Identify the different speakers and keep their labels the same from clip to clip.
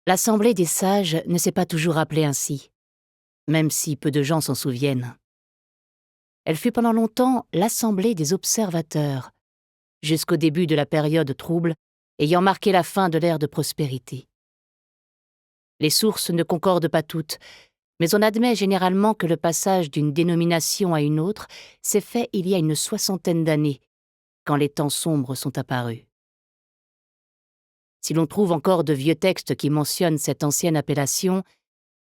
Speaker 1: L'Assemblée des sages ne s'est pas toujours appelée ainsi, même si peu de gens s'en souviennent. Elle fut pendant longtemps l'Assemblée des observateurs, jusqu'au début de la période trouble ayant marqué la fin de l'ère de prospérité. Les sources ne concordent pas toutes, mais on admet généralement que le passage d'une dénomination à une autre s'est fait il y a une 60aine d'années, quand les temps sombres sont apparus. Si l'on trouve encore de vieux textes qui mentionnent cette ancienne appellation,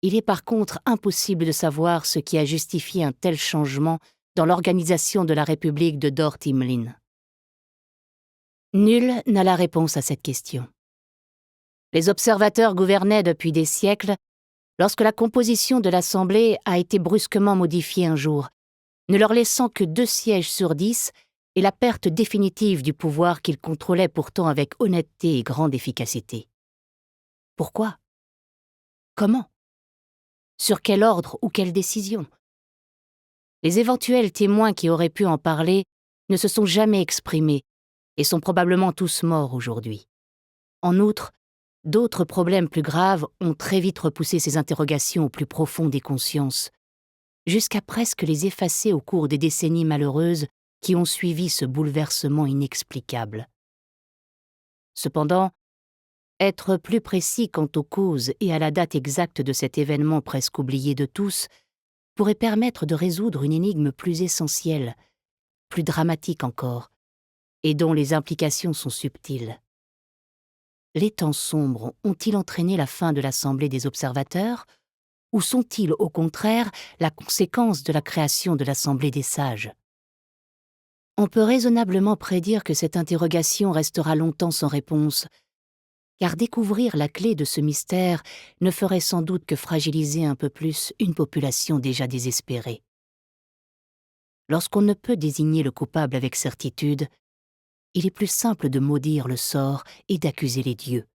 Speaker 1: il est par contre impossible de savoir ce qui a justifié un tel changement dans l'organisation de la République de Dort-Imlin. Nul n'a la réponse à cette question. Les observateurs gouvernaient depuis des siècles lorsque la composition de l'Assemblée a été brusquement modifiée un jour, ne leur laissant que 2 sièges sur 10 et la perte définitive du pouvoir qu'ils contrôlaient pourtant avec honnêteté et grande efficacité. Pourquoi? Comment? Sur quel ordre ou quelle décision? Les éventuels témoins qui auraient pu en parler ne se sont jamais exprimés et sont probablement tous morts aujourd'hui. En outre, d'autres problèmes plus graves ont très vite repoussé ces interrogations au plus profond des consciences, jusqu'à presque les effacer au cours des décennies malheureuses qui ont suivi ce bouleversement inexplicable. Cependant, être plus précis quant aux causes et à la date exacte de cet événement presque oublié de tous pourrait permettre de résoudre une énigme plus essentielle, plus dramatique encore, et dont les implications sont subtiles. Les temps sombres ont-ils entraîné la fin de l'Assemblée des observateurs, ou sont-ils au contraire la conséquence de la création de l'Assemblée des sages? On peut raisonnablement prédire que cette interrogation restera longtemps sans réponse, car découvrir la clé de ce mystère ne ferait sans doute que fragiliser un peu plus une population déjà désespérée. Lorsqu'on ne peut désigner le coupable avec certitude, il est plus simple de maudire le sort et d'accuser les dieux.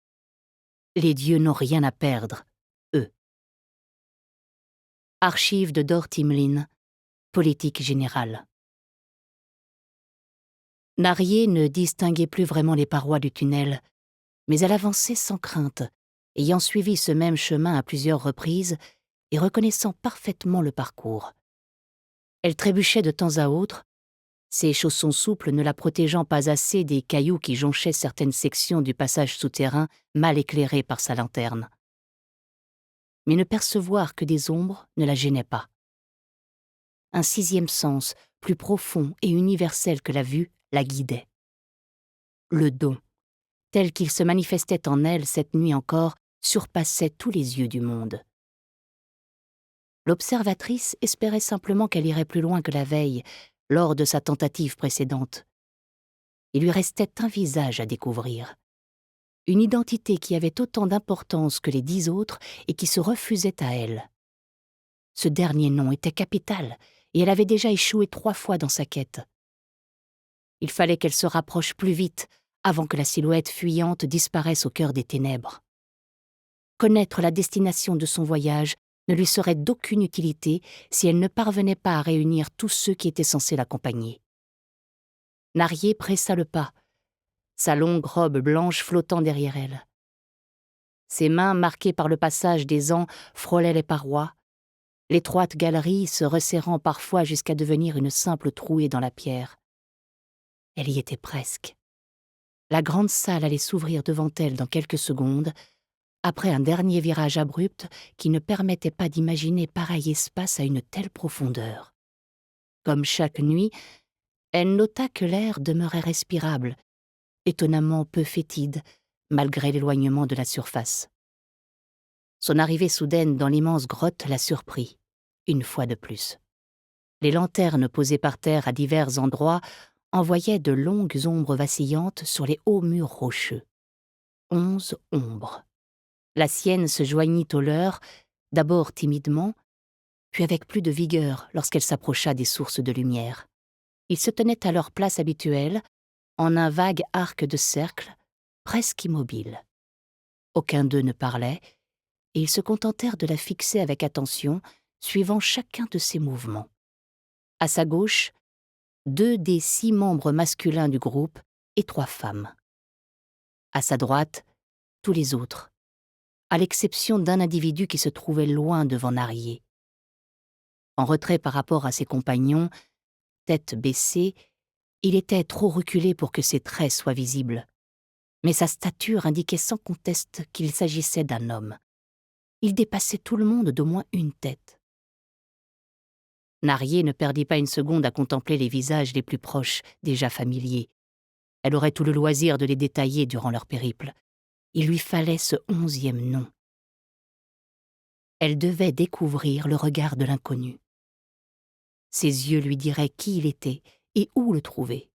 Speaker 1: Les dieux n'ont rien à perdre, eux. Archives de Dort-Imlin, politique générale. Narier ne distinguait plus vraiment les parois du tunnel, mais elle avançait sans crainte, ayant suivi ce même chemin à plusieurs reprises et reconnaissant parfaitement le parcours. Elle trébuchait de temps à autre, ses chaussons souples ne la protégeant pas assez des cailloux qui jonchaient certaines sections du passage souterrain mal éclairé par sa lanterne. Mais ne percevoir que des ombres ne la gênait pas. Un 6e sens, plus profond et universel que la vue, la guidait. Le don, tel qu'il se manifestait en elle cette nuit encore, surpassait tous les yeux du monde. L'observatrice espérait simplement qu'elle irait plus loin que la veille, lors de sa tentative précédente. Il lui restait un visage à découvrir. Une identité qui avait autant d'importance que les 10 autres et qui se refusait à elle. Ce dernier nom était capital, et elle avait déjà échoué 3 fois dans sa quête. Il fallait qu'elle se rapproche plus vite, avant que la silhouette fuyante disparaisse au cœur des ténèbres. Connaître la destination de son voyage ne lui serait d'aucune utilité si elle ne parvenait pas à réunir tous ceux qui étaient censés l'accompagner. Narier pressa le pas, sa longue robe blanche flottant derrière elle. Ses mains, marquées par le passage des ans, frôlaient les parois, l'étroite galerie se resserrant parfois jusqu'à devenir une simple trouée dans la pierre. Elle y était presque. La grande salle allait s'ouvrir devant elle dans quelques secondes, après un dernier virage abrupt qui ne permettait pas d'imaginer pareil espace à une telle profondeur. Comme chaque nuit, elle nota que l'air demeurait respirable, étonnamment peu fétide, malgré l'éloignement de la surface. Son arrivée soudaine dans l'immense grotte la surprit, une fois de plus. Les lanternes posées par terre à divers endroits envoyaient de longues ombres vacillantes sur les hauts murs rocheux. 11 ombres. La sienne se joignit aux leurs, d'abord timidement, puis avec plus de vigueur lorsqu'elle s'approcha des sources de lumière. Ils se tenaient à leur place habituelle, en un vague arc de cercle, presque immobile. Aucun d'eux ne parlait, et ils se contentèrent de la fixer avec attention, suivant chacun de ses mouvements. À sa gauche, 2 des 6 membres masculins du groupe et 3 femmes. À sa droite, tous les autres. à l'exception d'un individu qui se trouvait loin devant Narier. En retrait par rapport à ses compagnons, tête baissée, il était trop reculé pour que ses traits soient visibles. Mais sa stature indiquait sans conteste qu'il s'agissait d'un homme. Il dépassait tout le monde d'au moins une tête. Narier ne perdit pas une seconde à contempler les visages les plus proches, déjà familiers. Elle aurait tout le loisir de les détailler durant leur périple. Il lui fallait ce 11e nom. Elle devait découvrir le regard de l'inconnu. Ses yeux lui diraient qui il était et où le trouver.